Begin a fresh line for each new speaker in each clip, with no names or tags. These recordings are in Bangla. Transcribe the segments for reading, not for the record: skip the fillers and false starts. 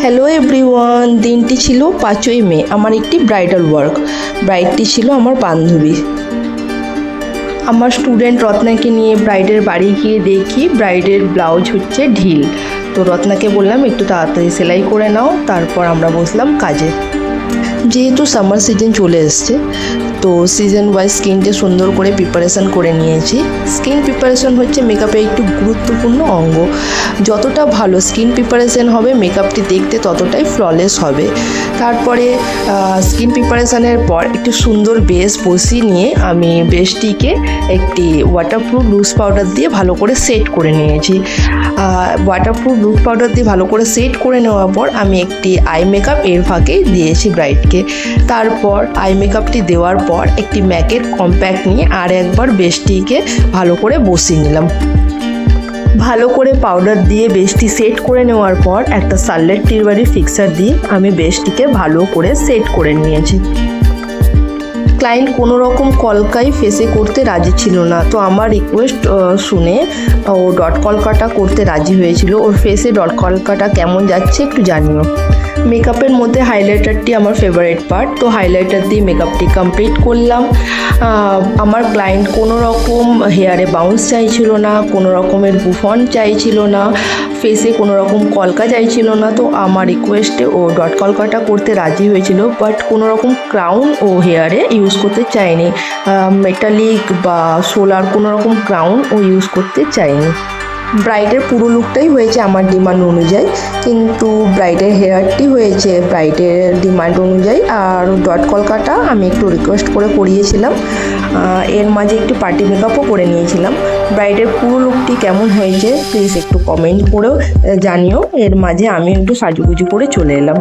হ্যালো এভরিওয়ান, দিনটি ছিল 5ই মে। আমার একটি ব্রাইডাল ওয়ার্ক। ব্রাইডটি ছিল আমার বান্ধবী। আমার স্টুডেন্ট রত্নাকে নিয়ে ব্রাইডের বাড়ি গিয়ে দেখি ব্রাইডের ব্লাউজ হচ্ছে ঢিল। তো রত্নাকে বললাম একটু তাড়াতাড়ি সেলাই করে নাও, তারপর আমরা বসলাম কাজে। যেহেতু সামার সিজন চলে এসছে, তো সিজন ওয়াইজ স্কিনটা সুন্দর করে প্রিপারেশান করে নিয়েছি। স্কিন প্রিপারেশান হচ্ছে মেকআপের একটু গুরুত্বপূর্ণ অঙ্গ। যতটা ভালো স্কিন প্রিপারেশান হবে, মেকআপটি দেখতে ততটাই ফ্ললেস হবে। তারপরে স্কিন প্রিপারেশানের পর একটু সুন্দর বেস বসিয়ে নিয়ে আমি বেসটিকে একটি ওয়াটারপ্রুফ লুজ পাউডার দিয়ে ভালো করে সেট করে নিয়েছি। ওয়াটারপ্রুফ লুজ পাউডার দিয়ে ভালো করে সেট করে নেওয়ার পর আমি একটি আই মেকআপ এর ফাঁকে দিয়েছি ব্রাইডকে। তারপর আই মেকআপটি দেওয়ার পর একটি ম্যাকের কম্প্যাক্ট নিয়ে আর একবার বেসটিকে ভালো করে বসিয়ে নিলাম। ভালো করে পাউডার দিয়ে বেসটি সেট করে নেওয়ার পর একটা সারলেট টিলবাড়ি ফিক্সার দিয়ে আমি বেসটিকে ভালো করে সেট করে নিয়েছি। ক্লায়েন্ট কোনো রকম কলকাই ফেসে করতে রাজি ছিল না, তো আমার রিকোয়েস্ট শুনে ও ডট কলকাটা করতে রাজি হয়েছিল। ওর ফেসে ডট কলকাটা কেমন যাচ্ছে একটু জানিও। মেকআপের মধ্যে হাইলাইটারটি আমার ফেভারিট পার্ট, তো হাইলাইটার দিয়ে মেকআপটি কমপ্লিট করলাম। আমার ক্লায়েন্ট কোনো রকম হেয়ারে বাউন্স চাইছিল না, কোনো রকমের বুফন চাইছিল না, ফেসে কোনো রকম কলকা চাইছিল না। তো আমার রিকোয়েস্টে ও ডট কলকাটা করতে রাজি হয়েছিল, বাট কোনো রকম ক্রাউন ও হেয়ারে ইউজ করতে চায়নি। মেটালিক বা সোলার কোনো রকম ক্রাউন ও ইউজ করতে চায়নি। ব্রাইডের পুরো লুকটাই হয়েছে আমার ডিমান্ড অনুযায়ী, কিন্তু ব্রাইডের হেয়ারটি হয়েছে ব্রাইডের ডিমান্ড অনুযায়ী। আর ডট কলকাটা আমি একটু রিকোয়েস্ট করে করিয়েছিলাম। এর মাঝে একটু পার্টি মেকআপও করে নিয়েছিলাম। ব্রাইডের পুরো লুকটি কেমন হয়েছে প্লিজ একটু কমেন্ট করেও জানিও। এর মাঝে আমি একটু সাজুগুজু করে চলে এলাম।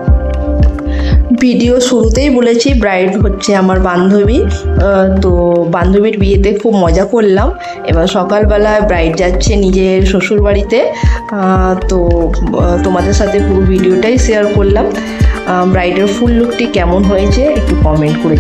ভিডিও শুরুতেই বলেছি ব্রাইড হচ্ছে আমার বান্ধবী। তো বান্ধবীর বিয়েতে খুব মজা করলাম। এবার সকালবেলায় ব্রাইড যাচ্ছে নিজের শ্বশুরবাড়িতে, তো তোমাদের সাথে পুরো ভিডিওটাই শেয়ার করলাম। ব্রাইডের ফুল লুকটি কেমন হয়েছে একটু কমেন্ট করে